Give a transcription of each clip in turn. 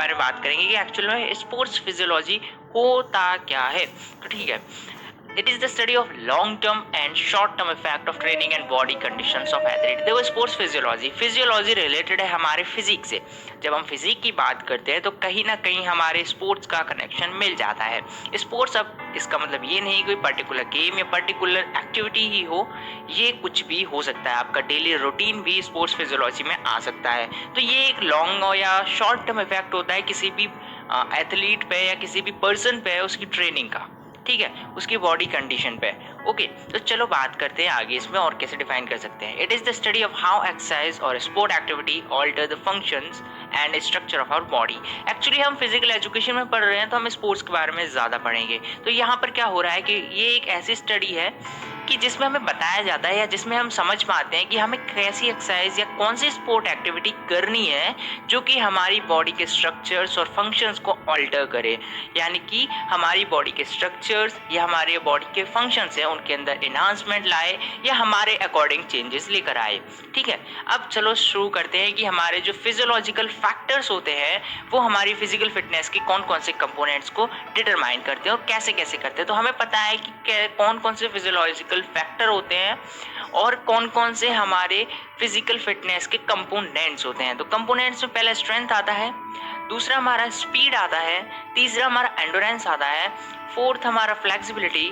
बारे में बात करेंगे कि एक्चुअल में स्पोर्ट्स फिजियोलॉजी होता क्या है। तो ठीक है, it is the study of long term and short term effect of training and body conditions of athlete. देखो स्पोर्ट्स फिजियोलॉजी, फिजियोलॉजी रिलेटेड है हमारे फिजिक से। जब हम फिजिक की बात करते हैं तो कहीं ना कहीं हमारे स्पोर्ट्स का कनेक्शन मिल जाता है। स्पोर्ट्स, अब इसका मतलब ये नहीं कोई पर्टिकुलर गेम या पर्टिकुलर एक्टिविटी ही हो, ये कुछ भी हो सकता है। आपका डेली रूटीन भी स्पोर्ट्स फिजियोलॉजी में आ सकता है। तो ये एक लॉन्ग या शॉर्ट टर्म इफेक्ट होता है किसी भी एथलीट पे या किसी भी पर्सन पे उसकी ट्रेनिंग का, ठीक है, उसकी बॉडी कंडीशन पे। ओके, तो चलो बात करते हैं आगे इसमें और कैसे डिफाइन कर सकते हैं। It is the study of how exercise और sport activity alter the functions and structure of our body. Actually हम फिजिकल एजुकेशन में पढ़ रहे हैं तो हम स्पोर्ट्स के बारे में ज़्यादा पढ़ेंगे। तो यहाँ पर क्या हो रहा है कि ये एक ऐसी स्टडी है कि जिसमें हमें बताया जाता है या जिसमें हम समझ पाते हैं कि हमें कैसी एक्सरसाइज या कौन सी स्पोर्ट एक्टिविटी करनी है जो कि हमारी बॉडी के स्ट्रक्चर्स और फंक्शंस को ऑल्टर करे, यानी कि हमारी बॉडी के स्ट्रक्चर्स या हमारे बॉडी के फंक्शंस हैं उनके अंदर एनहांसमेंट लाए या हमारे अकॉर्डिंग चेंजेस लेकर आए। ठीक है, अब चलो शुरू करते हैं कि हमारे जो फिजियोलॉजिकल फैक्टर्स होते हैं वो हमारी फिजिकल फिटनेस के कौन कौन से कंपोनेंट्स को डिटरमाइन करते हैं और कैसे कैसे करते हैं। तो हमें पता है कि कौन कौन से फिजियोलॉजिकल फैक्टर होते हैं और कौन कौन से हमारे फिजिकल फिटनेस के कंपोनेंट्स होते हैं। तो कंपोनेंट्स में पहला स्ट्रेंथ आता है, दूसरा हमारा स्पीड आता है, तीसरा हमारा एंडोरेंस आता है, फोर्थ हमारा फ्लेक्सिबिलिटी।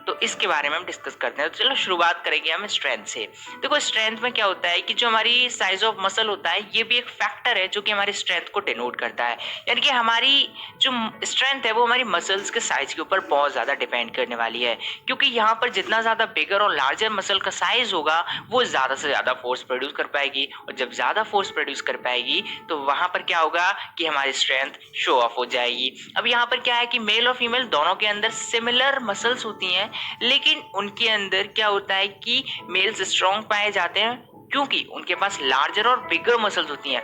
तो इसके बारे में हम डिस्कस करते हैं। तो चलो शुरुआत करेंगे हम स्ट्रेंथ से। देखो स्ट्रेंथ में क्या होता है कि जो हमारी साइज ऑफ मसल होता है ये भी एक फैक्टर है जो कि हमारी स्ट्रेंथ को डिनोट करता है। यानी कि हमारी जो स्ट्रेंथ है वो हमारी मसल्स के साइज के ऊपर बहुत ज़्यादा डिपेंड करने वाली है, क्योंकि यहाँ पर जितना ज़्यादा बिगर और लार्जर मसल का साइज होगा वो ज़्यादा से ज़्यादा फोर्स प्रोड्यूस कर पाएगी, और जब ज़्यादा फोर्स प्रोड्यूस कर पाएगी तो वहाँ पर क्या होगा कि हमारी स्ट्रेंथ शो ऑफ हो जाएगी। अब यहाँ पर क्या है कि मेल और फीमेल दोनों के अंदर सिमिलर मसल्स होती हैं, लेकिन उनके अंदर क्या होता है कि मेल्स स्ट्रॉन्ग पाए जाते हैं क्योंकि उनके पास लार्जर और बिगर मसल्स होती हैं।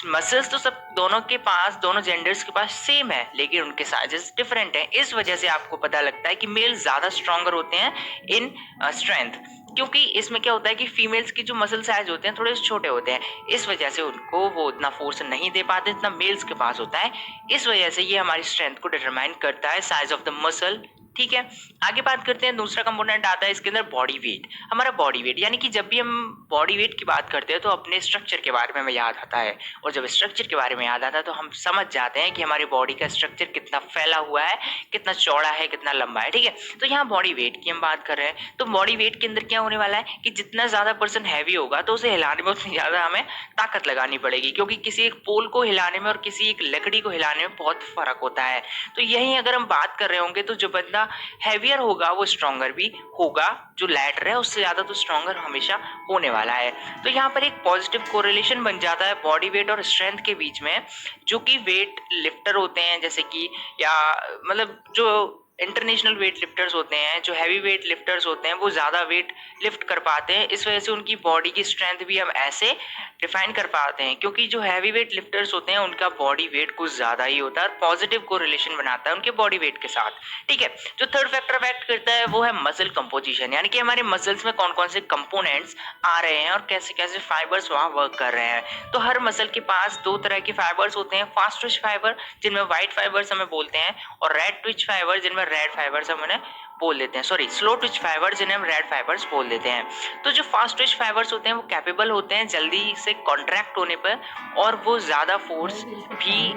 मसल्स तो सब दोनों के पास, दोनों जेंडर्स के पास सेम है, लेकिन उनके साइजेस डिफरेंट हैं। इस वजह से आपको पता लगता है कि मेल ज्यादा स्ट्रॉन्गर होते हैं इन स्ट्रेंथ, क्योंकि इसमें क्या होता है कि फीमेल्स की जो मसल साइज होते हैं थोड़े छोटे होते हैं, इस वजह से उनको वो उतना फोर्स नहीं दे पाते जितना मेल्स के पास होता है। इस वजह से ये हमारी स्ट्रेंथ को डिटरमाइन करता है, साइज ऑफ द मसल। ठीक है, आगे बात करते हैं। दूसरा कंपोनेंट आता है इसके अंदर बॉडी वेट। हमारा बॉडी वेट, यानी कि जब भी हम बॉडी वेट की बात करते हैं तो अपने स्ट्रक्चर के बारे में हमें याद आता है, और जब स्ट्रक्चर के बारे में याद आता है तो हम समझ जाते हैं कि हमारी बॉडी का स्ट्रक्चर कितना फैला हुआ है, कितना चौड़ा है, कितना लंबा है। ठीक है, तो यहाँ बॉडी वेट की हम बात कर रहे हैं। तो बॉडी वेट के अंदर क्या होने वाला है कि जितना ज्यादा पर्सन हैवी होगा तो उसे हिलाने में उतनी ज्यादा हमें ताकत लगानी पड़ेगी, क्योंकि किसी एक पोल को हिलाने में और किसी एक लकड़ी को हिलाने में बहुत फर्क होता है। तो यही अगर हम बात कर रहे होंगे तो जो बंदा हैवियर होगा वो स्ट्रॉन्गर भी होगा, जो लाइटर है उससे ज्यादा तो स्ट्रॉन्गर हमेशा होने वाला है। तो यहाँ पर एक पॉजिटिव कोरिलेशन बन जाता है बॉडी वेट और स्ट्रेंथ के बीच में, जो कि वेट लिफ्टर होते हैं जैसे कि, या मतलब जो इंटरनेशनल वेट लिफ्टर्स होते हैं, जो हैवी वेट लिफ्टर्स होते हैं वो ज़्यादा वेट लिफ्ट कर पाते हैं। इस वजह से उनकी बॉडी की स्ट्रेंथ भी हम ऐसे डिफाइन कर पाते हैं, क्योंकि जो हैवी वेट लिफ्टर्स होते हैं उनका बॉडी वेट कुछ ज़्यादा ही होता है और पॉजिटिव कोरिलेशन बनाता है उनके बॉडी वेट के साथ। ठीक है, जो थर्ड फैक्टर अफेक्ट करता है वो है मसल कंपोजिशन, यानी कि हमारे मसल्स में कौन कौन से कंपोनेंट्स आ रहे हैं और कैसे कैसे फाइबर्स वहाँ वर्क कर रहे हैं। तो हर मसल के पास दो तरह के फाइबर्स होते हैं, फास्ट ट्विच फाइबर जिनमें व्हाइट फाइबर्स हमें बोलते हैं, और रेड ट्विच फाइबर जिनमें रेड फाइबर्स हम उन्हें बोल देते हैं, सॉरी स्लो ट्विच फाइबर्स जिन्हें हम रेड फाइबर्स बोल देते हैं। तो जो फास्ट ट्विच फाइबर्स होते हैं वो कैपेबल होते हैं जल्दी से कॉन्ट्रैक्ट होने पर, और वो ज़्यादा फोर्स भी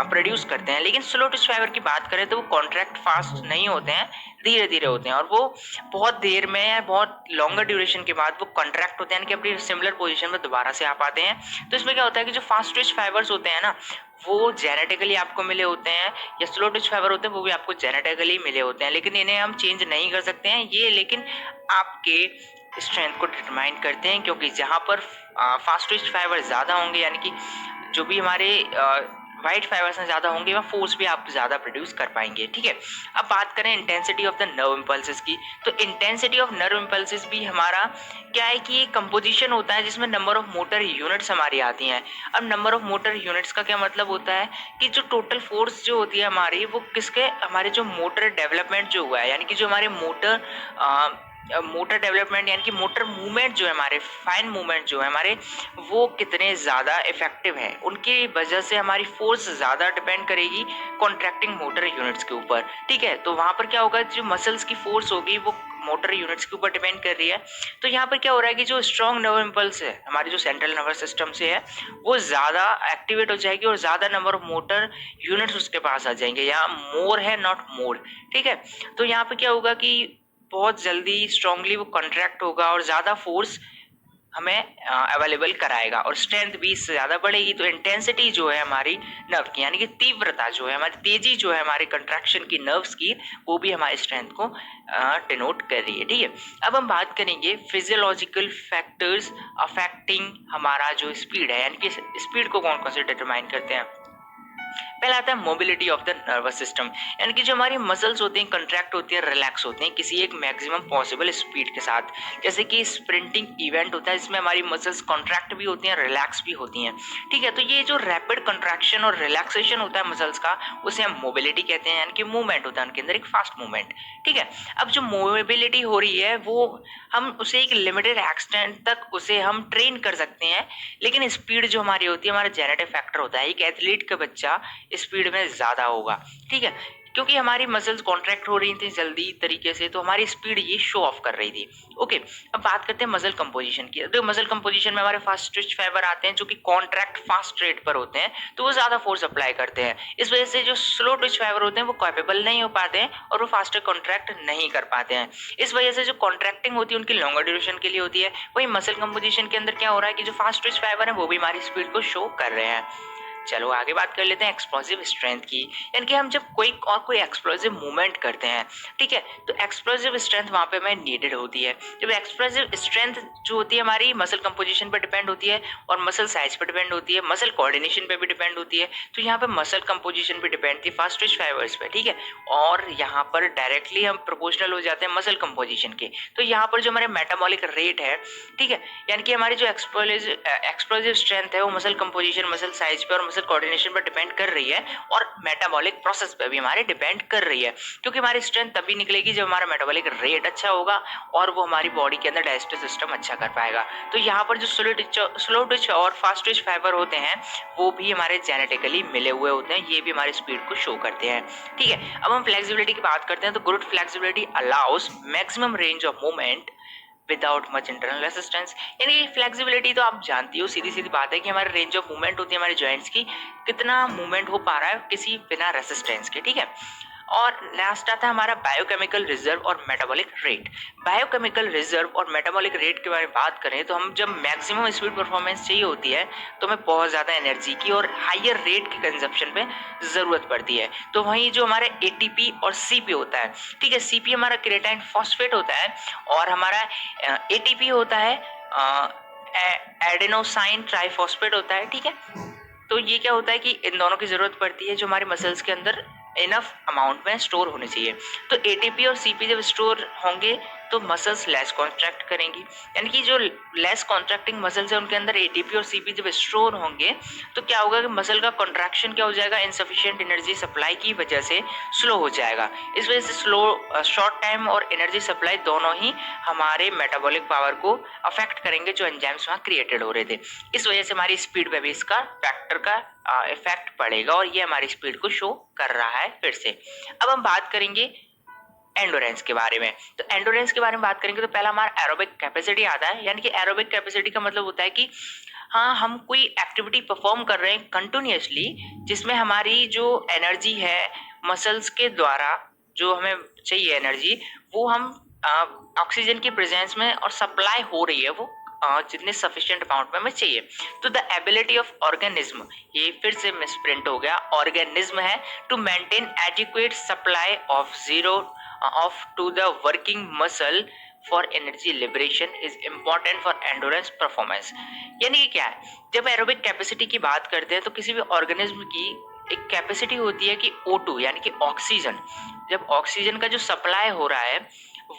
प्रोड्यूस करते हैं। लेकिन स्लो ट्विच फाइबर की बात करें तो वो कॉन्ट्रैक्ट फास्ट नहीं होते हैं, धीरे धीरे होते हैं, और वो बहुत देर में या बहुत लॉन्गर ड्यूरेशन के बाद वो कॉन्ट्रैक्ट होते हैं कि अपनी सिमिलर पोजीशन में दोबारा से आ पाते हैं। तो इसमें क्या होता है कि जो फास्ट ट्विच फाइबर्स होते हैं ना वो जेनेटिकली आपको मिले होते हैं, या स्लो ट्विच फाइबर होते हैं वो भी आपको जेनेटिकली मिले होते हैं, लेकिन इन्हें हम चेंज नहीं कर सकते हैं ये, लेकिन आपके स्ट्रेंथ को डिटरमाइन करते हैं, क्योंकि जहाँ पर फास्ट ट्विच फाइबर ज़्यादा होंगे, यानी कि जो भी हमारे वाइट फाइबर्स में ज़्यादा होंगे वह फोर्स भी आप ज़्यादा प्रोड्यूस कर पाएंगे। ठीक है, अब बात करें intensity of the nerve impulses की। तो इंटेंसिटी ऑफ नर्व इम्पल्सेस भी हमारा क्या है कि एक कंपोजिशन होता है जिसमें नंबर ऑफ मोटर यूनिट्स हमारी आती हैं। अब नंबर ऑफ मोटर यूनिट्स का क्या मतलब होता है कि जो टोटल फोर्स जो होती है हमारी वो किसके, हमारे जो मोटर डेवलपमेंट जो हुआ है, यानी कि जो हमारे मोटर मोटर डेवलपमेंट यानी कि मोटर मूवमेंट जो है हमारे, फाइन मूवमेंट जो है हमारे, वो कितने ज़्यादा इफेक्टिव है, उनकी वजह से हमारी फोर्स ज़्यादा डिपेंड करेगी कॉन्ट्रैक्टिंग मोटर यूनिट्स के ऊपर। ठीक है, तो वहाँ पर क्या होगा, जो मसल्स की फोर्स होगी वो मोटर यूनिट्स के ऊपर डिपेंड कर रही है। तो यहाँ पर क्या हो रहा है कि जो स्ट्रॉन्ग नर्व इम्पल्स है हमारे जो सेंट्रल नर्वस सिस्टम से है, वो ज़्यादा एक्टिवेट हो जाएगी और ज़्यादा नंबर ऑफ मोटर यूनिट्स उसके पास आ जाएंगे। यहाँ मोर है, नॉट मोर। ठीक है, तो यहाँ पे क्या होगा कि बहुत जल्दी स्ट्रांगली वो कॉन्ट्रैक्ट होगा और ज़्यादा फोर्स हमें अवेलेबल कराएगा और स्ट्रेंथ भी इससे ज़्यादा बढ़ेगी। तो इंटेंसिटी जो है हमारी नर्व की, यानी कि तीव्रता जो है हमारी, तेजी जो है हमारे कंट्रैक्शन की नर्व्स की, वो भी हमारे स्ट्रेंथ को डिनोट कर रही है। ठीक है, अब हम बात करेंगे फिजियोलॉजिकल फैक्टर्स अफेक्टिंग हमारा जो स्पीड है, यानी कि स्पीड को कौन कौन से डिटरमाइन करते हैं। पहला आता है mobility of the nervous system, यानी कि जो हमारी मसल्स होते हैं कंट्रैक्ट होती हैं, रिलैक्स होते हैं किसी एक मैक्सिमम पॉसिबल स्पीड के साथ। जैसे कि स्प्रिंटिंग इवेंट होता है, इसमें हमारी मसल्स कॉन्ट्रैक्ट भी होती हैं, रिलैक्स भी होती हैं। ठीक है, तो ये जो रैपिड कंट्रैक्शन और रिलैक्सेशन होता है मसल्स का, उसे हम मोबिलिटी कहते हैं, यानी कि मूवमेंट होता है उनके अंदर, एक फास्ट मूवमेंट। ठीक है, अब जो मोबिलिटी हो रही है वो हम उसे एक लिमिटेड एक्सटेंट तक उसे हम ट्रेन कर सकते हैं, लेकिन स्पीड जो हमारी होती है, हमारा जेनेटिक फैक्टर होता है। एक एथलीट का बच्चा स्पीड में ज्यादा होगा। ठीक है, क्योंकि हमारी मसल्स कॉन्ट्रैक्ट हो रही थी जल्दी तरीके से, तो हमारी स्पीड ये शो ऑफ कर रही थी। ओके, अब बात करते हैं मसल कंपोजिशन की। तो मसल कंपोजिशन में हमारे फास्ट ट्विच फाइबर आते हैं जो कि कॉन्ट्रैक्ट फास्ट रेट पर होते हैं, तो वो ज्यादा फोर्स अप्लाई करते हैं। इस वजह से जो स्लो ट्विच फाइबर होते हैं वो कैपेबल नहीं हो पाते हैं और वो फास्टर कॉन्ट्रैक्ट नहीं कर पाते हैं। इस वजह से जो कॉन्ट्रैक्टिंग होती है उनकी लॉन्गर ड्यूरेशन के लिए होती है। वही मसल कंपोजिशन के अंदर क्या हो रहा है कि जो फास्ट ट्विच फाइबर है वो भी हमारी स्पीड को शो कर रहे हैं। चलो आगे बात कर लेते हैं एक्सप्लोसिव स्ट्रेंथ की, यानी कि हम जब कोई एक्सप्लोसिव मूवमेंट करते हैं, ठीक है, तो एक्सप्लोसिव स्ट्रेंथ वहां पे हमें नीडेड होती है। जब एक्सप्लोसिव स्ट्रेंथ जो होती है हमारी मसल कंपोजिशन पे डिपेंड होती है और मसल साइज पे डिपेंड होती है, मसल कोऑर्डिनेशन पे भी डिपेंड होती है। तो यहाँ पे मसल कंपोजिशन पे डिपेंड थी फास्ट ट्विच फाइबर्स पे। ठीक है, और यहाँ पर डायरेक्टली हम प्रोपोर्शनल हो जाते हैं मसल कंपोजिशन के। तो यहाँ पर जो हमारे मेटाबॉलिक रेट है, ठीक है, यानी कि हमारी जो एक्सप्लोसिव स्ट्रेंथ है वो मसल कंपोजिशन, मसल साइज पे और मसल कोऑर्डिनेशन पर डिपेंड कर रही है और मेटाबॉलिक प्रोसेस पे भी हमारे डिपेंड कर रही है। क्योंकि हमारी स्ट्रेंथ तभी निकलेगी जब हमारा मेटाबॉलिक रेट अच्छा होगा और वो हमारी बॉडी के अंदर डाइजेस्टिव सिस्टम अच्छा कर पाएगा। तो यहाँ पर जो स्लो ट्विच और फास्ट ट्विच फाइबर होते हैं वो भी हमारे जेनेटिकली मिले हुए होते हैं, ये भी हमारी स्पीड को शो करते हैं। ठीक है, अब हम फ्लेक्सिबिलिटी की बात करते हैं। तो good flexibility allow us maximum range of movement without much internal resistance, यानी फ्लेक्सिबिलिटी तो आप जानती हो, सीधी सीधी बात है कि हमारे रेंज ऑफ मूवमेंट होती है हमारे जॉइंट्स की, कितना मूवमेंट हो पा रहा है किसी बिना रेसिस्टेंस के। ठीक है, और लास्ट आता है हमारा बायोकेमिकल रिजर्व और मेटाबॉलिक रेट। बायोकेमिकल रिजर्व और मेटाबॉलिक रेट के बारे में बात करें तो हम जब मैक्सिमम स्पीड परफॉर्मेंस चाहिए होती है तो हमें बहुत ज़्यादा एनर्जी की और हायर रेट की कंजप्शन पे ज़रूरत पड़ती है। तो वहीं जो हमारे एटीपी और सीपी होता है, ठीक है, सीपी हमारा क्रेटाइन फॉस्फेट होता है और हमारा एटीपी होता है एडेनोसाइन ट्राइफॉस्फेट होता है। ठीक है, तो ये क्या होता है कि इन दोनों की जरूरत पड़ती है जो हमारे मसल्स के अंदर इनफ अमाउंट में स्टोर होने चाहिए। तो एटीपी और सीपी जब स्टोर होंगे तो मसल्स लेस कॉन्ट्रैक्ट करेंगी, यानी कि जो लेस कॉन्ट्रैक्टिंग मसल्स है उनके अंदर एटीपी और सीपी जब स्टोर होंगे तो क्या होगा कि मसल का कॉन्ट्रैक्शन क्या हो जाएगा, इनसफिशिएंट एनर्जी सप्लाई की वजह से स्लो हो जाएगा। इस वजह से स्लो शॉर्ट टाइम और एनर्जी सप्लाई दोनों ही हमारे मेटाबॉलिक पावर को अफेक्ट करेंगे जो एंजाइम्स वहाँ क्रिएटेड हो रहे थे। इस वजह से हमारी स्पीड पे भी इसका फैक्टर का इफेक्ट पड़ेगा और ये हमारी स्पीड को शो कर रहा है फिर से। अब हम बात करेंगे एंडोरेंस के बारे में। तो एंडोरेंस के बारे में बात करेंगे तो पहला हमारा एरोबिक कैपेसिटी आता है, यानी कि एरोबिक कैपेसिटी का मतलब होता है कि हाँ हम कोई एक्टिविटी परफॉर्म कर रहे हैं कंटिन्यूअसली जिसमें हमारी जो एनर्जी है मसल्स के द्वारा जो हमें चाहिए एनर्जी वो हम ऑक्सीजन की प्रेजेंस में और सप्लाई हो रही है वो जितने सफिशिएंट अमाउंट में हमें चाहिए। तो द एबिलिटी ऑफ ऑर्गेनिज्म, ये फिर से मिसप्रिंट हो गया, ऑर्गेनिज्म है, to maintain adequate supply of zero of to the working muscle for energy liberation is important for endurance performance. यानी कि क्या है, जब एरोबिक कैपेसिटी की बात करते हैं तो किसी भी ऑर्गेनिज्म की एक कैपेसिटी होती है कि O2 यानी कि ऑक्सीजन, जब ऑक्सीजन का जो सप्लाई हो रहा है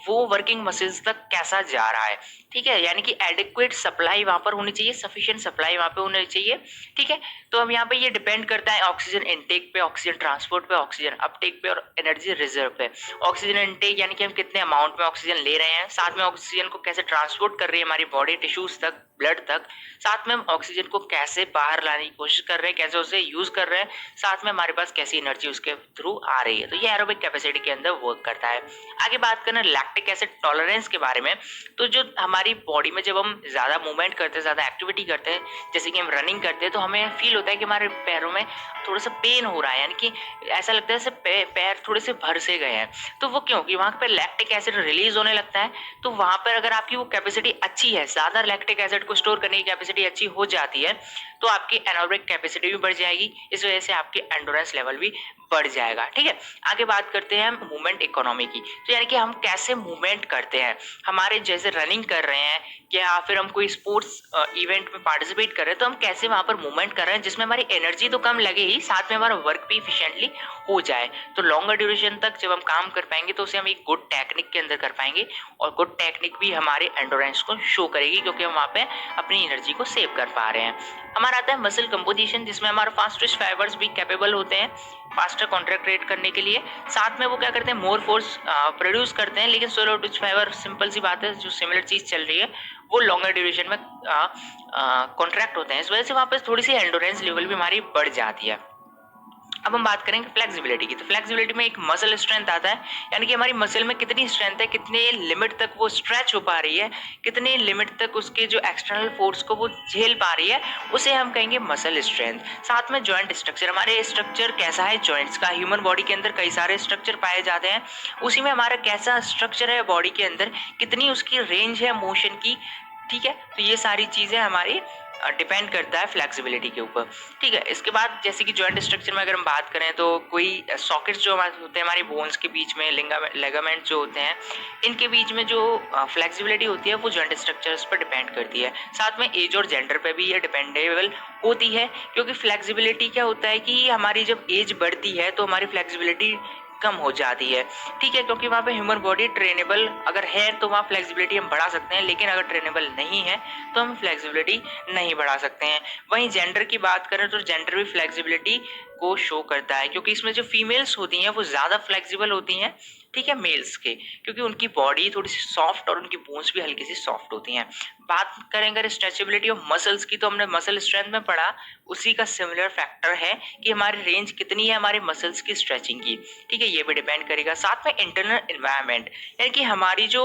वो वर्किंग मसल्स तक कैसा जा रहा है, ठीक है, यानी कि एडिक्वेट सप्लाई वहां पर होनी चाहिए, सफिशिएंट सप्लाई वहां पे होनी चाहिए, ठीक है। तो अब यहाँ पे ये डिपेंड करता है ऑक्सीजन इनटेक पे, ऑक्सीजन ट्रांसपोर्ट पे, ऑक्सीजन अपटेक पे और एनर्जी रिजर्व पे। ऑक्सीजन इनटेक यानी कि हम कितने अमाउंट में ऑक्सीजन ले रहे हैं, साथ में ऑक्सीजन को कैसे ट्रांसपोर्ट कर रही है हमारी बॉडी टिश्यूज तक, ब्लड तक, साथ में हम ऑक्सीजन को कैसे बाहर लाने की कोशिश कर रहे हैं, कैसे उसे यूज कर रहे हैं, साथ में हमारे पास कैसी एनर्जी उसके थ्रू आ रही है। तो ये एरोबिक कैपेसिटी के अंदर वर्क करता है। आगे बात करना लैक्टिक एसिड टॉलरेंस के बारे में, तो जो हमारी बॉडी में जब हम ज्यादा मूवमेंट करते हैं, ज्यादा एक्टिविटी करते हैं, जैसे कि हम रनिंग करते हैं, तो हमें फील होता है कि हमारे पैरों में थोड़ा सा पेन हो रहा है, यानी कि ऐसा लगता है जैसे पैर थोड़े से भर से गए हैं। तो वो क्यों कि वहां पर लैक्टिक एसिड रिलीज होने लगता है। तो वहां पर अगर आपकी वो कैपेसिटी अच्छी है, ज्यादा लैक्टिक एसिड को स्टोर करने की कैपेसिटी अच्छी हो जाती है, तो आपकी एनारोबिक कैपेसिटी भी बढ़ जाएगी, इस वजह से आपकी एंडोरेंस लेवल भी बढ़ जाएगा, ठीक है। आगे बात करते हैं हम मूवमेंट इकोनॉमी की, तो यानी कि हम कैसे मूवमेंट करते हैं, हमारे जैसे रनिंग कर रहे हैं या फिर हम कोई स्पोर्ट्स इवेंट में पार्टिसिपेट कर रहे हैं, तो हम कैसे वहां पर मूवमेंट कर रहे हैं जिसमें हमारी एनर्जी तो कम लगे ही, साथ में हमारा वर्क भी इफिशिएंटली हो जाए। तो लॉन्गर ड्यूरेशन तक जब हम काम कर पाएंगे तो उसे हम एक गुड टेक्निक के अंदर कर पाएंगे, और गुड टेक्निक भी हमारे एंडोरेंस को शो करेगी, क्योंकि हम वहां पे अपनी एनर्जी को सेव कर पा रहे हैं। हमारा आता है मसल कंपोजिशन, जिसमें हमारे फास्टेस्ट फाइबर्स भी कैपेबल होते हैं फास्टर कॉन्ट्रैक्ट रेट करने के लिए, साथ में वो क्या करते हैं मोर फोर्स प्रोड्यूस करते हैं। लेकिन स्लो ट्विच फाइबर सिंपल सी बात है, जो सिमिलर चीज चल रही है वो लॉन्गर ड्यूरेशन में कॉन्ट्रैक्ट होते हैं, इस वजह से वहां पर थोड़ी सी एंडोरेंस लेवल भी हमारी बढ़ जाती है। अब हम बात करेंगे फ्लेक्सिबिलिटी की, तो फ्लेक्सिबिलिटी में एक मसल स्ट्रेंथ आता है, यानी कि हमारी मसल में कितनी स्ट्रेंथ है, कितने लिमिट तक वो स्ट्रेच हो पा रही है, कितने लिमिट तक उसके जो एक्सटर्नल फोर्स को वो झेल पा रही है, उसे हम कहेंगे मसल स्ट्रेंथ। साथ में जॉइंट स्ट्रक्चर, हमारे स्ट्रक्चर कैसा है जॉइंट्स का, ह्यूमन बॉडी के अंदर कई सारे स्ट्रक्चर पाए जाते हैं, उसी में हमारा कैसा स्ट्रक्चर है बॉडी के अंदर, कितनी उसकी रेंज है मोशन की, ठीक है। तो ये सारी चीजें हमारी डिपेंड करता है फ्लेक्सिबिलिटी के ऊपर, ठीक है। इसके बाद जैसे कि जॉइंट स्ट्रक्चर में अगर हम बात करें, तो कोई सॉकेट्स जो हमारे होते हैं हमारी बोन्स के बीच में, लेगामेंट जो होते हैं, इनके बीच में जो फ्लेक्सिबिलिटी होती है वो जॉइंट स्ट्रक्चर्स पर डिपेंड करती है। साथ में एज और जेंडर पे भी ये डिपेंडेबल होती है, क्योंकि फ्लेक्सिबिलिटी क्या होता है कि हमारी जब एज बढ़ती है तो हमारी फ्लेक्सिबिलिटी कम हो जाती है, ठीक है, क्योंकि वहाँ पे ह्यूमन बॉडी ट्रेनेबल अगर है तो वहाँ फ्लेक्सिबिलिटी हम बढ़ा सकते हैं, लेकिन अगर ट्रेनेबल नहीं है तो हम फ्लेक्सिबिलिटी नहीं बढ़ा सकते हैं। वहीं जेंडर की बात करें तो जेंडर भी फ्लेक्सिबिलिटी को शो करता है, क्योंकि इसमें जो फीमेल्स होती हैं वो ज़्यादा फ्लेक्सिबल होती हैं, ठीक है, मेल्स के, क्योंकि उनकी बॉडी थोड़ी सी सॉफ्ट और उनकी बोन्स भी हल्की सी सॉफ्ट होती हैं। बात करेंगे अगर स्ट्रेचेबिलिटी ऑफ मसल्स की, तो हमने मसल स्ट्रेंथ में पढ़ा, उसी का सिमिलर फैक्टर है कि हमारी रेंज कितनी है हमारे मसल्स की स्ट्रेचिंग की, ठीक है, ये भी डिपेंड करेगा। साथ में इंटरनल एनवायरनमेंट, यानी कि हमारी जो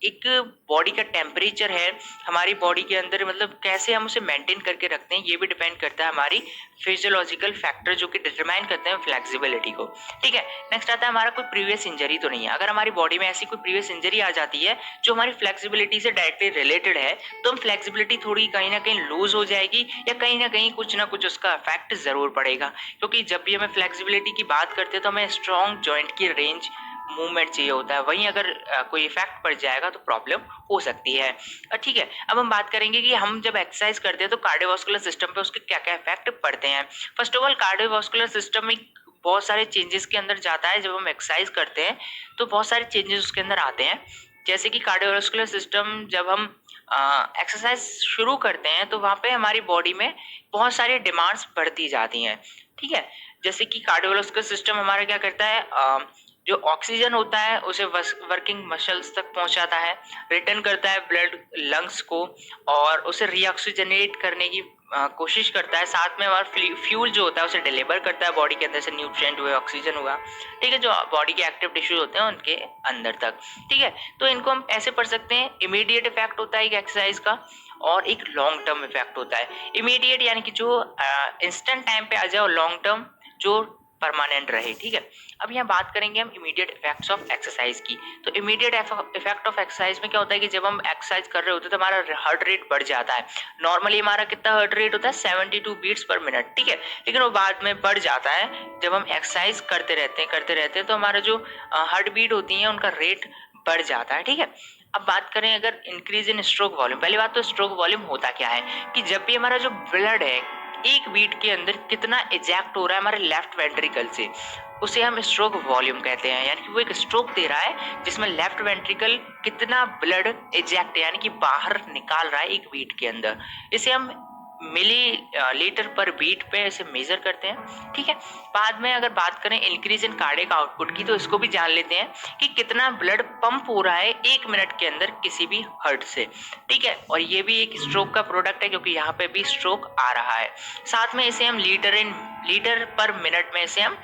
एक बॉडी का टेम्परेचर है हमारी बॉडी के अंदर, मतलब कैसे हम उसे मेंटेन करके रखते हैं, ये भी डिपेंड करता है हमारी फिजियोलॉजिकल फैक्टर जो कि डिटरमाइन करते हैं फ्लेक्सिबिलिटी को, ठीक है। नेक्स्ट आता है हमारा कोई प्रीवियस इंजरी तो नहीं है। अगर हमारी बॉडी में ऐसी कोई प्रीवियस इंजरी आ जाती है जो हमारी फ्लेक्सिबिलिटी से डायरेक्टली रिलेटेड है, तो हम फ्लेक्सिबिलिटी थोड़ी कहीं ना कहीं लूज हो जाएगी, या कहीं ना कहीं कुछ ना कुछ उसका इफेक्ट जरूर पड़ेगा, क्योंकि जब भी हमें फ्लेक्सिबिलिटी की बात करते हैं तो हमें स्ट्रॉन्ग जॉइंट की रेंज मूवमेंट चाहिए होता है, वहीं अगर कोई इफेक्ट पड़ जाएगा तो प्रॉब्लम हो सकती है, ठीक है। अब हम बात करेंगे कि हम जब एक्सरसाइज करते हैं तो कार्डियोवास्कुलर सिस्टम पे उसके क्या क्या इफेक्ट पड़ते हैं। First of all cardiovascular system में बहुत सारे चेंजेस के अंदर जाता है, जब हम एक्सरसाइज करते हैं तो बहुत सारे चेंजेस उसके अंदर आते हैं, जैसे कि कार्डियोवास्कुलर सिस्टम जब हम एक्सरसाइज शुरू करते हैं तो वहाँ पे हमारी बॉडी में बहुत सारी डिमांड्स बढ़ती जाती हैं, ठीक है। जैसे कि कार्डियोवास्कुलर सिस्टम हमारा क्या करता है, जो ऑक्सीजन होता है उसे वर्किंग मसल्स तक पहुंचाता है, रिटर्न करता है ब्लड लंग्स को, और उसे रीऑक्सीजनेट करने की कोशिश करता है, साथ में हमारा फ्यूल जो होता है उसे डिलीवर करता है बॉडी के अंदर से, न्यूट्रिएंट हुए, ऑक्सीजन हुआ, ठीक है, जो बॉडी के एक्टिव टिश्यूज होते हैं उनके अंदर तक, ठीक है। तो इनको हम ऐसे पढ़ सकते हैं, इमीडिएट इफेक्ट होता है एक एक्सरसाइज का, और एक लॉन्ग टर्म इफेक्ट होता है। इमीडिएट यानी कि जो इंस्टेंट टाइम पे आ जाए, और लॉन्ग टर्म जो परमानेंट रहे, ठीक है। अब यहाँ बात करेंगे हम इमीडिएट इफेक्ट्स ऑफ एक्सरसाइज की। तो इमीडिएट इफेक्ट ऑफ एक्सरसाइज में क्या होता है कि जब हम एक्सरसाइज कर रहे होते हैं तो हमारा हार्ट रेट बढ़ जाता है। नॉर्मली हमारा कितना हार्ट रेट होता है, 72 बीट्स पर मिनट, ठीक है, लेकिन वो बाद में बढ़ जाता है जब हम एक्सरसाइज करते रहते हैं तो हमारा जो हार्ट बीट होती है उनका रेट बढ़ जाता है, ठीक है। अब बात करें अगर इंक्रीज इन स्ट्रोक वॉल्यूम, पहली बात तो स्ट्रोक वॉल्यूम होता क्या है कि जब भी हमारा जो ब्लड है एक बीट के अंदर कितना इजेक्ट हो रहा है हमारे लेफ्ट वेंट्रिकल से, उसे हम स्ट्रोक वॉल्यूम कहते हैं। यानी कि वो एक स्ट्रोक दे रहा है जिसमें लेफ्ट वेंट्रिकल कितना ब्लड इजेक्ट यानी कि बाहर निकाल रहा है एक बीट के अंदर। इसे हम मिली लीटर पर बीट पे इसे मेजर करते हैं। ठीक है, बाद में अगर बात करें इंक्रीज इन कार्डियक आउटपुट की, तो इसको भी जान लेते हैं कि कितना ब्लड पंप हो रहा है 1 मिनट के अंदर किसी भी हार्ट से। ठीक है, और ये भी एक स्ट्रोक का प्रोडक्ट है क्योंकि यहाँ पे भी स्ट्रोक आ रहा है। साथ में इसे हम लीटर पर मिनट में इसे हम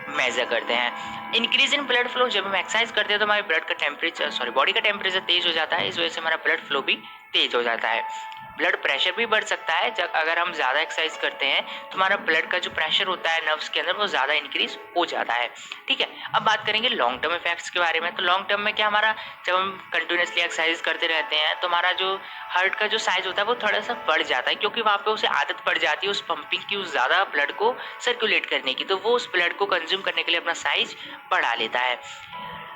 मेजर करते हैं। इंक्रीज इन ब्लड फ्लो, जब हम एक्सरसाइज करते हैं तो हमारे ब्लड का टेम्परेचर बॉडी का टेम्परेचर तेज हो जाता है, इस वजह से हमारा ब्लड फ्लो भी तेज हो जाता है। ब्लड प्रेशर भी बढ़ सकता है, जब अगर हम ज़्यादा एक्सरसाइज करते हैं तो हमारा ब्लड का जो प्रेशर होता है नर्व्स के अंदर वो ज़्यादा इंक्रीज हो जाता है। ठीक है, अब बात करेंगे लॉन्ग टर्म इफेक्ट्स के बारे में। तो लॉन्ग टर्म में क्या, हमारा जब हम कंटिन्यूसली एक्सरसाइज करते रहते हैं तो हमारा जो हार्ट का जो साइज होता है वो थोड़ा सा बढ़ जाता है, क्योंकि वहाँ पे उसे आदत पड़ जाती है उस पंपिंग की, उस ज़्यादा ब्लड को सर्कुलेट करने की, तो वो उस ब्लड को कंज्यूम करने के लिए अपना साइज बढ़ा लेता है।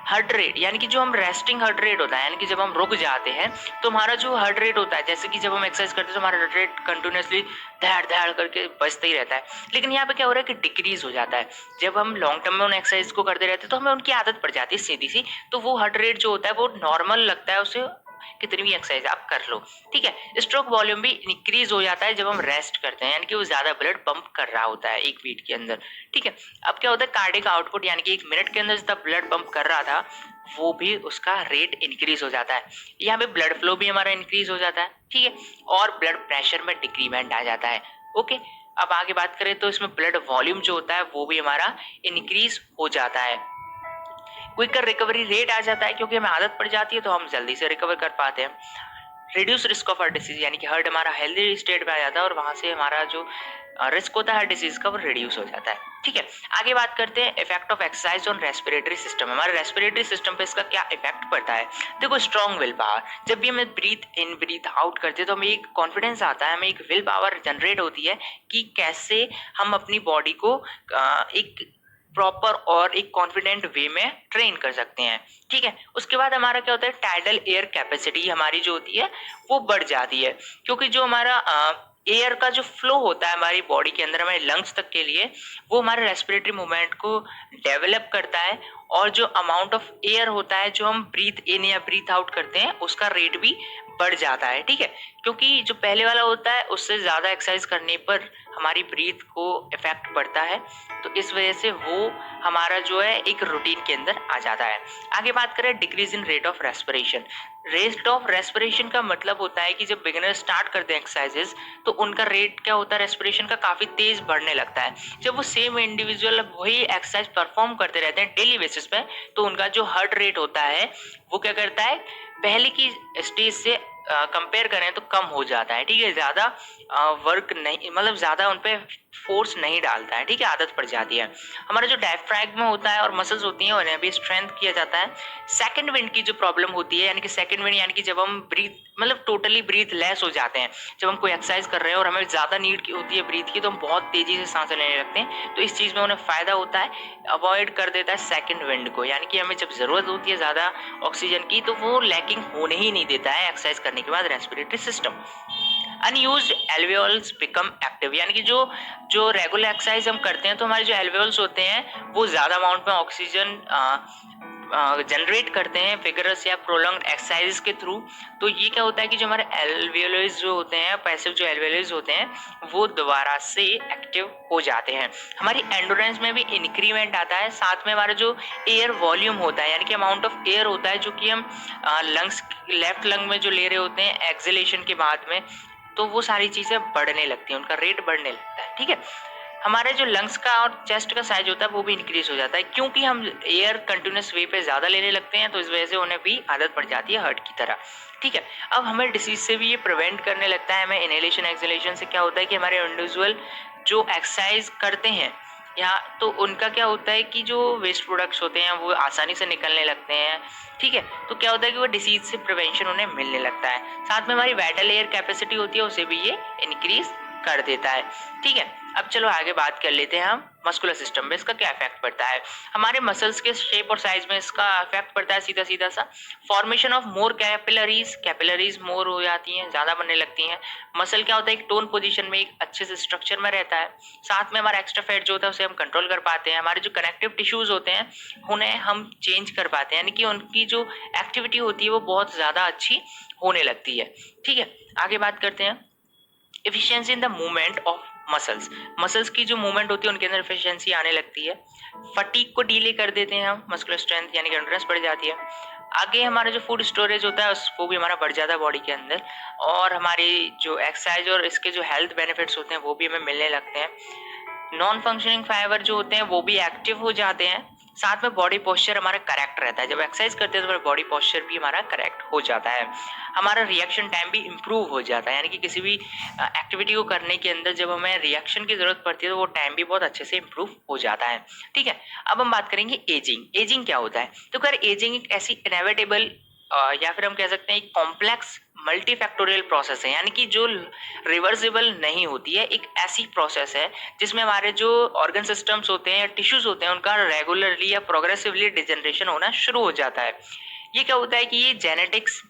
हार्ट रेट, यानी कि जो हम रेस्टिंग हार्ट रेट होता है, यानी कि जब हम रुक जाते हैं तो हमारा जो हार्ट रेट होता है, जैसे कि जब हम एक्सरसाइज करते हैं तो हमारा हार्ट रेट कंटिन्यूसली धड़ धड़ करके बजता ही रहता है, लेकिन यहाँ पे क्या हो रहा है कि डिक्रीज हो जाता है। जब हम लॉन्ग टर्म में उन एक्सरसाइज को करते रहते हैं तो हमें उनकी आदत पड़ जाती है सीधी सी, तो वो हार्ट रेट जो होता है वो नॉर्मल लगता है उसे, कितनी भी एक्सरसाइज आप कर लो। ठीक है, स्ट्रोक वॉल्यूम भी इंक्रीज हो जाता है जब हम रेस्ट करते हैं, यानी कि वो ज्यादा ब्लड पंप कर रहा होता है एक बीट के अंदर। ठीक है, अब क्या होता है, कार्डियक आउटपुट, यानी कि 1 मिनट के अंदर जितना ब्लड पंप कर रहा था वो भी उसका रेट इंक्रीज हो जाता है। यहाँ पे ब्लड फ्लो भी हमारा इंक्रीज हो जाता है। ठीक है, और ब्लड प्रेशर में डिक्रीमेंट आ जाता है। ओके, अब आगे बात करें तो इसमें ब्लड वॉल्यूम जो होता है वो भी हमारा इंक्रीज हो जाता है। क्विकर रिकवरी रेट आ जाता है, क्योंकि हमें आदत पड़ जाती है तो हम जल्दी से रिकवर कर पाते हैं। Reduce risk of heart disease, यानी कि हार्ट हमारा हेल्दी स्टेट में आ जाता है और वहां से हमारा जो रिस्क होता है हार्ट डिसीज का वो रिड्यूस हो जाता है। ठीक है, आगे बात करते हैं effect of exercise on respiratory system. हमारे रेस्पिरेटरी सिस्टम पे इसका क्या इफेक्ट पड़ता है। देखो, स्ट्रॉन्ग विल पावर, जब भी हमें ब्रीथ इन ब्रीथ आउट करते हैं तो हमें एक कॉन्फिडेंस आता है, हमें एक विल पावर जनरेट होती है कि कैसे हम अपनी बॉडी को एक प्रॉपर और एक कॉन्फिडेंट वे में ट्रेन कर सकते हैं। ठीक है, उसके बाद हमारा क्या होता है, टाइडल एयर कैपेसिटी हमारी जो होती है वो बढ़ जाती है, क्योंकि जो हमारा एयर का जो फ्लो होता है हमारी बॉडी के अंदर हमारे लंग्स तक के लिए, वो हमारे रेस्पिरेटरी मूवमेंट को डेवलप करता है, और जो अमाउंट ऑफ एयर होता है जो हम ब्रीथ इन या ब्रीथ आउट करते हैं उसका रेट भी बढ़ जाता है। ठीक है, क्योंकि जो पहले वाला होता है उससे ज्यादा एक्सरसाइज करने पर हमारी ब्रीथ को इफेक्ट पड़ता है, तो इस वजह से वो हमारा जो है एक रूटीन के अंदर आ जाता है। आगे बात करें decrease in rate of respiration. Rate of respiration का मतलब होता है कि जब बिगिनर स्टार्ट करते हैं एक्सरसाइजेस तो उनका रेट क्या होता है रेस्पिरेशन का, काफी तेज बढ़ने लगता है। जब वो सेम इंडिविजुअल वही एक्सरसाइज परफॉर्म करते रहते हैं डेली बेसिस पे, तो उनका जो हार्ट रेट होता है वो क्या करता है, पहले की स्टेज से कंपेयर करें तो कम हो जाता है। ठीक है, ज्यादा वर्क नहीं, मतलब ज्यादा उन पे फोर्स नहीं डालता है। ठीक है, आदत पड़ जाती है। हमारा जो डायफ्राग्म होता है और मसल्स होती हैं उन्हें भी स्ट्रेंथ किया जाता है। सेकंड विंड की जो प्रॉब्लम होती है, यानी कि सेकंड विंड यानी कि जब हम ब्रीथ मतलब टोटली ब्रीथ लेस हो जाते हैं, जब हम कोई एक्सरसाइज कर रहे हैं और हमें ज्यादा नीड की होती है ब्रीथ की, तो हम बहुत तेजी से सांसें लेने लगते हैं, तो इस चीज में उन्हें फायदा होता है, अवॉइड कर देता है सेकंड विंड को, यानी कि हमें जब जरूरत होती है ज्यादा ऑक्सीजन की तो वो लैकिंग होने ही नहीं देता है एक्सरसाइज करने के बाद respiratory system. Unused alveoli become active, यानी कि जो रेगुलर एक्सरसाइज हम करते हैं तो हमारे जो एल्वेओल्स होते हैं वो ज्यादा अमाउंट में ऑक्सीजन जनरेट करते हैं विगरस या प्रोलॉन्ग्ड एक्सरसाइज के थ्रू। तो ये क्या होता है कि जो हमारे एल्वेओल्स जो होते हैं, पैसिव जो एल्वेओल्स होते हैं वो दोबारा से एक्टिव हो जाते हैं। हमारी एंडोरेंस में भी इंक्रीमेंट आता है। साथ में हमारा जो एयर वॉल्यूम होता है, यानी कि अमाउंट ऑफ एयर होता है जो कि हम लंग्स लेफ्ट लंग में जो ले रहे होते हैं एक्सहेलेशन के बाद में, तो वो सारी चीजें बढ़ने लगती हैं, उनका रेट बढ़ने लगता है। ठीक है, हमारे जो लंग्स का और चेस्ट का साइज होता है वो भी इंक्रीज हो जाता है, क्योंकि हम एयर कंटिन्यूस वे पे ज्यादा लेने लगते हैं, तो इस वजह से उन्हें भी आदत पड़ जाती है हार्ट की तरह। ठीक है, अब हमें डिसीज से भी ये प्रिवेंट करने लगता है। हमें इनहेलेशन एक्सहेलेशन से क्या होता है कि हमारे इंडिविजुअल जो एक्सरसाइज करते हैं यहाँ, तो उनका क्या होता है कि जो वेस्ट प्रोडक्ट्स होते हैं वो आसानी से निकलने लगते हैं। ठीक है, तो क्या होता है कि वो डिसीज से प्रिवेंशन उन्हें मिलने लगता है। साथ में हमारी वाइटल एयर कैपेसिटी होती है उसे भी ये इंक्रीज कर देता है। ठीक है, अब चलो आगे बात कर लेते हैं हम मस्कुलर सिस्टम में इसका क्या इफेक्ट पड़ता है। हमारे मसल्स के शेप और साइज में इसका इफेक्ट पड़ता है सीधा सीधा सा। Formation of more capillaries, capillaries more हो जाती हैं, ज्यादा बनने लगती हैं। मसल क्या होता है, एक टोन पोजीशन में एक अच्छे से स्ट्रक्चर में रहता है। साथ में हमारा एक्स्ट्रा फैट जो होता है उसे हम कंट्रोल कर पाते हैं। हमारे जो कनेक्टिव टिश्यूज होते हैं उन्हें हम चेंज कर पाते हैं, यानी कि उनकी जो एक्टिविटी होती है वो बहुत ज्यादा अच्छी होने लगती है। ठीक है, आगे बात करते हैं efficiency in the movement of muscles. Muscles की जो मूवमेंट होती है उनके अंदर एफिशिएंसी आने लगती है। फटीग को डीले कर देते हैं हम, मस्कुलर स्ट्रेंथ यानी कि एंड्योरेंस बढ़ जाती है। आगे हमारा जो फूड स्टोरेज होता है वो भी हमारा बढ़ जाता है बॉडी के अंदर, और हमारी जो एक्सरसाइज और इसके जो हेल्थ बेनिफिट्स होते हैं वो भी हमें मिलने लगते हैं। नॉन फंक्शनिंग फाइबर जो होते हैं वो भी एक्टिव हो जाते हैं। साथ में बॉडी पोस्चर हमारा करेक्ट रहता है, जब एक्सरसाइज करते हैं तो हमारा बॉडी पोस्चर भी हमारा करेक्ट हो जाता है। हमारा रिएक्शन टाइम भी इम्प्रूव हो जाता है, यानी कि किसी भी एक्टिविटी को करने के अंदर जब हमें रिएक्शन की जरूरत पड़ती है तो वो टाइम भी बहुत अच्छे से इम्प्रूव हो जाता है। ठीक है, अब हम बात करेंगे एजिंग। एजिंग क्या होता है, तो खैर एजिंग एक ऐसी इनएविटेबल या फिर हम कह सकते हैं एक कॉम्प्लेक्स मल्टीफैक्टोरियल प्रोसेस है, यानी कि जो रिवर्सिबल नहीं होती है। एक ऐसी प्रोसेस है जिसमें हमारे जो ऑर्गन सिस्टम्स होते हैं या टिश्यूज होते हैं उनका रेगुलरली या प्रोग्रेसिवली डिजनरेशन होना शुरू हो जाता है। ये क्या होता है कि ये जेनेटिक्स,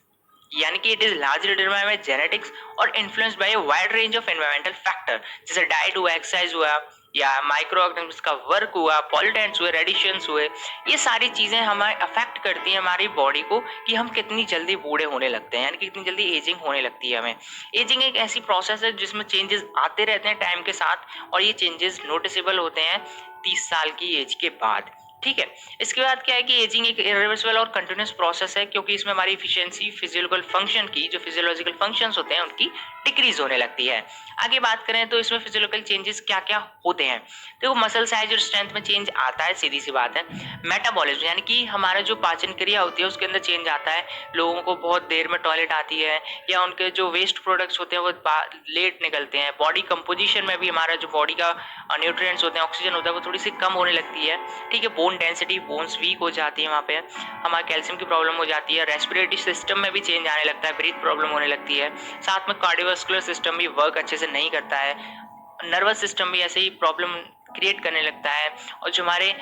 यानी कि it is largely determined by genetics और influenced by a wide range of environmental factor, जैसे डाइट हुआ, एक्सरसाइज हुआ, या माइक्रो ऑर्गेनिम्स का वर्क हुआ, पॉल्यूटेंट्स हुए, रेडिएशंस हुए। ये सारी चीजें हमें अफेक्ट करती हैं हमारी बॉडी को कि हम कितनी जल्दी बूढ़े होने लगते हैं, यानी कि कितनी जल्दी एजिंग होने लगती है हमें। एजिंग एक ऐसी प्रोसेस है जिसमें चेंजेस आते रहते हैं टाइम के साथ, और ये चेंजेस नोटिसेबल होते हैं 30 साल की एज के बाद। ठीक है, इसके बाद क्या है कि एजिंग एक इरिवर्सिबल और कंटिन्यूस प्रोसेस है, क्योंकि इसमें हमारी इफिशिएंसी फिजियोलॉजिकल फंक्शन की, जो फिजियोलॉजिकल फंक्शंस होते हैं उनकी डिक्रीज होने लगती है। आगे बात करें तो इसमें फिजियोलॉजिकल चेंजेस क्या क्या होते हैं, तो मसल साइज और स्ट्रेंथ में चेंज आता है, सीधी सी बात है। मेटाबॉलिज्म यानी कि हमारा जो पाचन क्रिया होती है उसके अंदर चेंज आता है। लोगों को बहुत देर में टॉयलेट आती है, या उनके जो वेस्ट प्रोडक्ट्स होते हैं वो लेट निकलते हैं। बॉडी कंपोजिशन में भी हमारा जो बॉडी का न्यूट्रिएंट्स होते हैं, ऑक्सीजन होता है, वो थोड़ी सी कम होने लगती है। ठीक है, बोन डेंसिटी, बोन्स वीक हो जाती है, वहाँ पे हमारे कैल्शियम की प्रॉब्लम हो जाती है। रेस्पिरेटरी सिस्टम में भी चेंज आने लगता है, ब्रीथ प्रॉब्लम होने लगती है। साथ में कार्डियोवास्कुलर सिस्टम भी वर्क अच्छे से नहीं करता है। नर्वस सिस्टम भी ऐसे ही प्रॉब्लम क्रिएट करने लगता है। और जो हमारे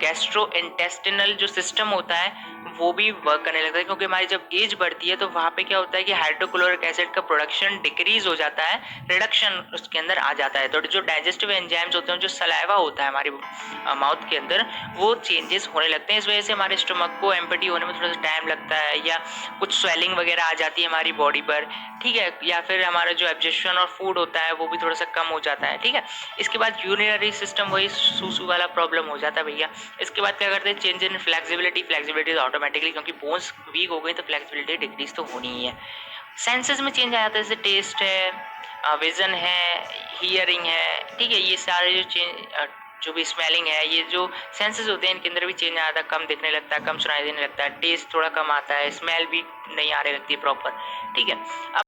गैस्ट्रो इंटेस्टिनल जो सिस्टम होता है वो भी वर्क करने लगता है, क्योंकि हमारी जब एज बढ़ती है तो वहाँ पे क्या होता है कि हाइड्रोक्लोरिक एसिड का प्रोडक्शन डिक्रीज हो जाता है, रिडक्शन उसके अंदर आ जाता है। तो जो डाइजेस्टिव एंजाइम्स होते हैं, जो सलाइवा होता है हमारी माउथ के अंदर, वो चेंजेस होने लगते हैं। इस वजह से हमारे स्टमक को एम्पटी होने में थोड़ा सा टाइम लगता है, या कुछ स्वेलिंग वगैरह आ जाती है हमारी बॉडी पर। ठीक है, या फिर हमारा जो एब्जॉर्प्शन और फूड होता है वो भी थोड़ा सा कम हो जाता है। ठीक है, इसके बाद यूरिनरी सिस्टम, वही सूसू वाला प्रॉब्लम हो जाता है भैया। इसके बाद क्या करते हैं, change in flexibility. Flexibility automatically, क्योंकि बोन्स वीक हो गई तो फ्लेक्सिबिलिटी डिक्रीज तो होनी ही है। सेंसेस में चेंज आ जाता है, जैसे टेस्ट है, विजन है, हियरिंग है। ठीक है, ये सारे जो चेंज, जो भी स्मेलिंग है, ये जो सेंसेस होते हैं इनके अंदर भी चेंज आ जाता है। कम दिखने लगता है, कम सुनाई देने लगता है, टेस्ट थोड़ा कम आता है, स्मेल भी नहीं आने लगती है प्रॉपर। ठीक है, अब